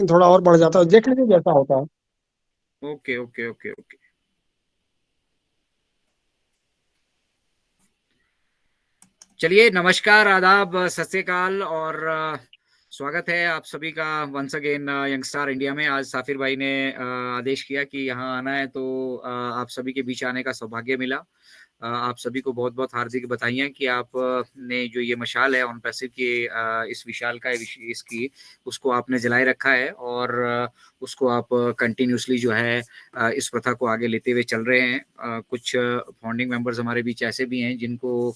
थोड़ा और बढ़ जाता है, देख लीजिए जैसा होता है। Okay okay okay okay. चलिए, नमस्कार, आदाब, सत श्री अकाल और स्वागत है आप सभी का वंस अगेन यंगस्टार इंडिया में। आज साफिर भाई ने आदेश किया कि यहाँ आना है, तो आप सभी के बीच आने का सौभाग्य मिला। आप सभी को बहुत बहुत हार्दिक बधाइयाँ कि आप ने जो ये मशाल है ऑन पैसिव की, इस विशाल का इसकी उसको आपने जलाए रखा है, और उसको आप कंटिन्यूसली जो है इस प्रथा को आगे लेते हुए चल रहे हैं। कुछ फाउंडिंग मेंबर्स हमारे बीच ऐसे भी हैं जिनको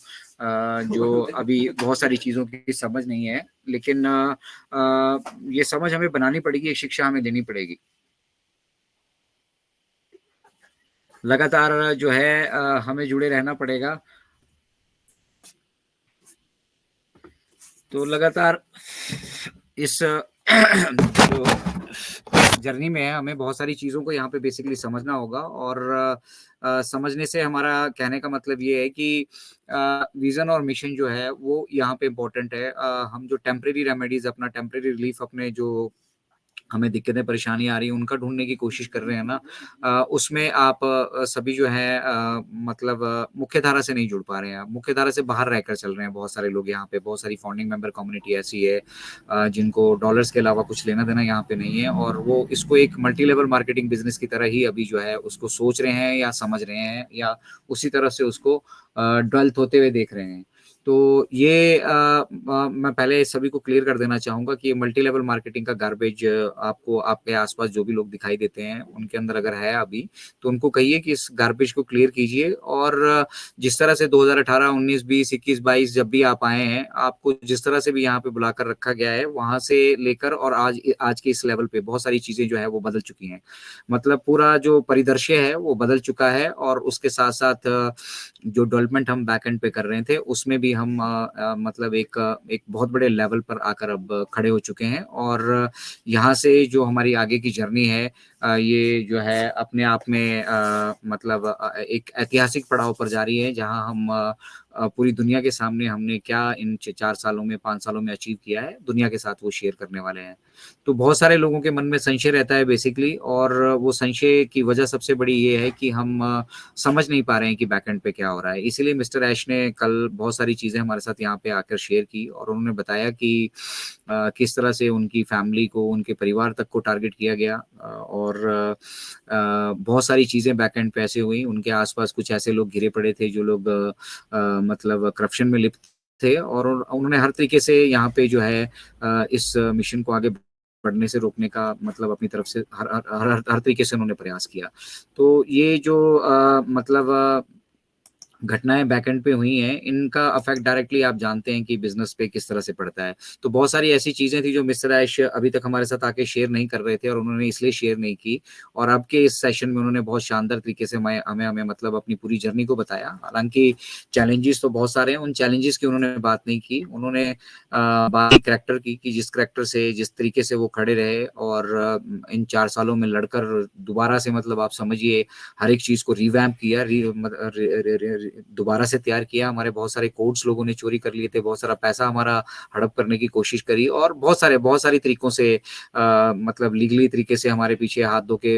जो अभी बहुत सारी चीज़ों की समझ नहीं है, लेकिन ये समझ हमें बनानी पड़ेगी, एक शिक्षा हमें देनी पड़ेगी। लगातार जो है हमें जुड़े रहना पड़ेगा। तो लगातार इस जो जर्नी में है, हमें बहुत सारी चीज़ों को यहाँ पे बेसिकली समझना होगा, और समझने से हमारा कहने का मतलब ये है कि विजन और मिशन जो है वो यहाँ पे इम्पोर्टेंट है। हम जो टेम्परेरी रेमेडीज, अपना टेम्परेरी रिलीफ, अपने जो हमें दिक्कतें परेशानी आ रही है उनका ढूंढने की कोशिश कर रहे हैं ना, उसमें आप सभी जो है मतलब मुख्य धारा से नहीं जुड़ पा रहे हैं, आप मुख्य धारा से बाहर रहकर चल रहे हैं। बहुत सारे लोग यहाँ पे, बहुत सारी फाउंडिंग मेंबर कम्युनिटी ऐसी है जिनको डॉलर्स के अलावा कुछ लेना देना यहाँ पे नहीं है, और वो इसको एक मल्टी लेवल मार्केटिंग बिजनेस की तरह ही अभी जो है उसको सोच रहे हैं या समझ रहे हैं, या उसी तरह से उसको डेवलप होते हुए देख रहे हैं। तो ये मैं पहले सभी को क्लियर कर देना चाहूंगा कि ये मल्टी लेवल मार्केटिंग का गार्बेज आपको आपके आसपास जो भी लोग दिखाई देते हैं उनके अंदर अगर है अभी, तो उनको कहिए कि इस गार्बेज को क्लियर कीजिए। और जिस तरह से 2018, 19, 20, 21, 22 जब भी आप आए हैं, आपको जिस तरह से भी यहाँ पे बुलाकर रखा गया है, वहां से लेकर और आज आज के इस लेवल पे बहुत सारी चीजें जो है वो बदल चुकी हैं। मतलब पूरा जो परिदृश्य है वो बदल चुका है, और उसके साथ साथ जो डेवलपमेंट हम बैकएंड पे कर रहे थे उसमें भी हम मतलब एक बहुत बड़े लेवल पर आकर अब खड़े हो चुके हैं। और यहाँ से जो हमारी आगे की जर्नी है, ये जो है अपने आप में मतलब एक ऐतिहासिक पड़ाव पर जा रही है, जहाँ हम पूरी दुनिया के सामने हमने क्या इन 4 सालों में, 5 सालों में अचीव किया है, दुनिया के साथ वो शेयर करने वाले हैं। तो बहुत सारे लोगों के मन में संशय रहता है बेसिकली, और वो संशय की वजह सबसे बड़ी ये है कि हम समझ नहीं पा रहे हैं कि बैकएंड पे क्या हो रहा है। इसीलिए मिस्टर ऐश ने कल बहुत सारी चीजें हमारे साथ यहाँ पे आकर शेयर की, और उन्होंने बताया कि किस तरह से उनकी फैमिली को, उनके परिवार तक को टारगेट किया गया, और बहुत सारी चीजें बैकएंड पे ऐसे हुई। उनके आसपास कुछ ऐसे लोग घिरे पड़े थे जो लोग मतलब करप्शन में लिप्त थे, और उन्होंने हर तरीके से यहाँ पे जो है इस मिशन को आगे बढ़ने से रोकने का मतलब अपनी तरफ से हर तरीके से उन्होंने प्रयास किया। तो ये जो मतलब घटनाएं बैकएंड पे हुई हैं, इनका अफेक्ट डायरेक्टली आप जानते हैं कि बिजनेस पे किस तरह से पड़ता है। तो बहुत सारी ऐसी चीजें थी जो मिस्टर ऐश अभी तक हमारे साथ आके शेयर नहीं कर रहे थे, और उन्होंने इसलिए शेयर नहीं की। और अब के इस सेशन में उन्होंने बहुत शानदार तरीके से हमें हमें हमें मतलब अपनी पूरी जर्नी को बताया। हालांकि चैलेंजेस तो बहुत सारे हैं, उन चैलेंजेस की उन्होंने बात नहीं की। उन्होंने बात करेक्टर की कि जिस करेक्टर से, जिस तरीके से वो खड़े रहे, और इन 4 सालों में लड़कर दोबारा से मतलब आप समझिए हर एक चीज को रिवैम्प किया, दोबारा से तैयार किया। हमारे बहुत सारे कोड्स लोगों ने चोरी कर लिए थे, बहुत सारा पैसा हमारा हड़प करने की कोशिश करी, और बहुत सारी तरीकों से मतलब लीगली तरीके से हमारे पीछे हाथ धो के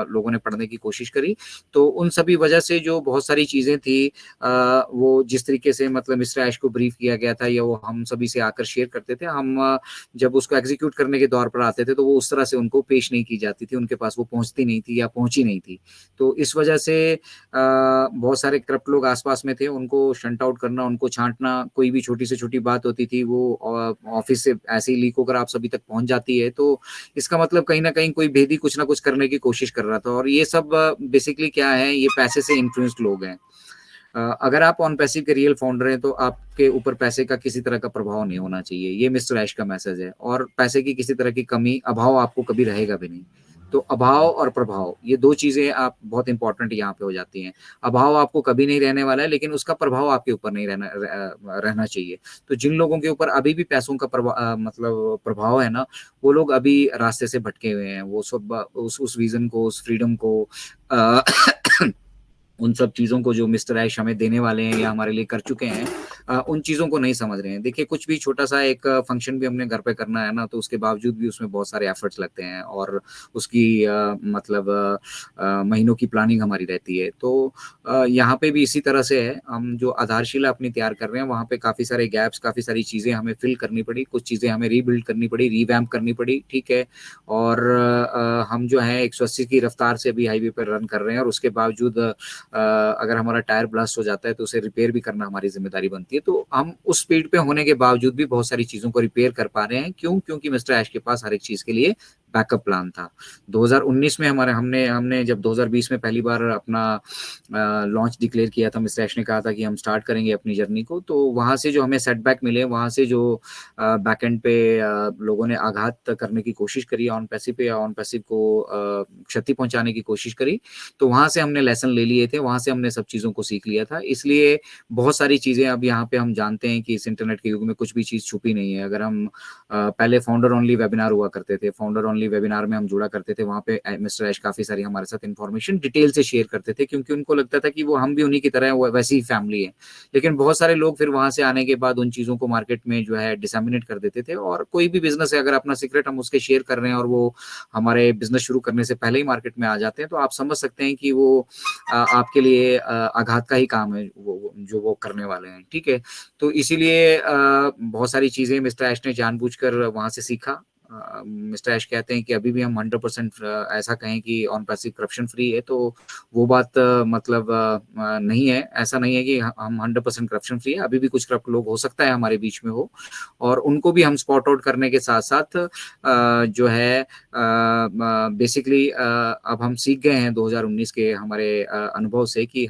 लोगों ने पढ़ने की कोशिश करी। तो उन सभी वजह से जो बहुत सारी चीजें थी, वो जिस तरीके से मतलब मिस्टर ऐश को ब्रीफ किया गया था, या वो हम सभी से आकर शेयर करते थे, हम जब उसको एग्जीक्यूट करने के दौर पर आते थे तो वो उस तरह से उनको पेश नहीं की जाती थी, उनके पास वो पहुंचती नहीं थी या पहुंची नहीं थी। तो इस वजह से बहुत सारे करप्ट लोग आसपास में थे, उनको शंट आउट करना, उनको छांटना, कोई भी छोटी से छोटी बात होती थी वो ऑफिस से ऐसे ही लीक होकर आप सभी तक पहुंच जाती है। तो इसका मतलब कहीं ना कहीं कोई भेदी कुछ ना कुछ करने की कोशिश कर रहा था। और ये सब बेसिकली क्या है, ये पैसे से इन्फ्लुएंस्ड लोग हैं। अगर आप ऑन पैसिव के रियल फाउंडर हैं तो आपके ऊपर पैसे का किसी तरह का प्रभाव नहीं होना चाहिए, ये मिस्टर ऐश का मैसेज है। और पैसे की किसी तरह की कमी, अभाव आपको कभी रहेगा भी नहीं। तो अभाव और प्रभाव, ये दो चीजें आप बहुत इंपॉर्टेंट यहाँ पे हो जाती हैं। अभाव आपको कभी नहीं रहने वाला है, लेकिन उसका प्रभाव आपके ऊपर नहीं रहना चाहिए। तो जिन लोगों के ऊपर अभी भी पैसों का मतलब प्रभाव है ना, वो लोग अभी रास्ते से भटके हुए हैं। वो सब उस विजन को, उस फ्रीडम को, आ, उन सब चीजों को जो मिस्टर ऐश हमें देने वाले हैं या हमारे लिए कर चुके हैं, उन चीज़ों को नहीं समझ रहे हैं। देखिए कुछ भी छोटा-सा एक फंक्शन भी हमने घर पे करना है ना, तो उसके बावजूद भी उसमें बहुत सारे एफर्ट्स लगते हैं और उसकी मतलब महीनों की प्लानिंग हमारी रहती है। तो यहाँ पे भी इसी तरह से है, हम जो आधारशिला अपनी तैयार कर रहे हैं, वहाँ पे काफ़ी सारे गैप्स, काफ़ी सारी चीज़ें हमें फिल करनी पड़ी, कुछ चीज़ें हमें रीबिल्ड करनी पड़ी, रिवैम्प करनी पड़ी, ठीक है? और हम जो है 180 की रफ्तार से अभी हाईवे पे रन कर रहे हैं और उसके बावजूद अगर हमारा टायर ब्लास्ट हो जाता है तो उसे रिपेयर भी करना हमारी ज़िम्मेदारी बनती है। तो हम उस स्पीड पे होने के बावजूद भी बहुत सारी चीज़ों को रिपेयर कर पा रहे हैं। क्यों? क्योंकि मिस्टर ऐश के पास हर एक चीज़ के लिए बैकअप प्लान था। 2019 में हमारे हमने हमने जब 2020 में पहली बार अपना लॉन्च डिक्लेयर किया था, मिस्टर ऐश ने कहा था कि हम स्टार्ट करेंगे अपनी जर्नी को, तो वहाँ से जो हमें सेटबैक मिले, वहाँ से जो बैकएंड पे लोगों ने आघात करने की कोशिश करी ऑन पैसिव पे या ऑन पैसिव को क्षति पहुँचाने की कोशिश करी, तो वहाँ से हमने लेसन ले लिए थे, वहाँ से हमने सब चीज़ों को सीख लिया था। इसलिए बहुत सारी चीज़ें अब यहाँ पे हम जानते हैं कि इस इंटरनेट के युग में कुछ भी चीज़ छुपी नहीं है। अगर हम पहले फाउंडर ओनली वेबिनार हुआ करते थे, फाउंडर ओनली वेबिनार में हम जुड़ा करते थे, वहाँ पे मिस्टर ऐश काफ़ी सारी हमारे साथ इन्फॉर्मेशन डिटेल से शेयर करते थे क्योंकि उनको लगता था कि वो हम भी उन्हीं की तरह वो वैसी ही फैमिली है। लेकिन बहुत सारे लोग फिर वहाँ से आने के बाद उन चीज़ों को मार्केट में जो है डिसेमिनेट कर देते थे और कोई भी बिज़नेस है अगर अपना सीक्रेट हम उसके शेयर कर रहे हैं और वो हमारे बिज़नेस शुरू करने से पहले ही मार्केट में आ जाते हैं, तो आप समझ सकते हैं कि वो आपके लिए आघात का ही काम है वो जो वो करने वाले हैं, ठीक है? तो इसीलिए बहुत सारी चीज़ें मिस्टर ऐश ने जानबूझकर वहाँ से सीखा। मिस्टर ऐश कहते हैं कि अभी भी हम 100% ऐसा कहें कि ऑन पैसिव करप्शन फ्री है, तो वो बात मतलब नहीं है। ऐसा नहीं है कि हम 100% करप्शन फ्री है, अभी भी कुछ करप्ट लोग हो सकता है हमारे बीच में हो और उनको भी हम स्पॉट आउट करने के साथ-साथ जो है बेसिकली अब हम सीख गए हैं 2019 के हमारे अनुभव से कि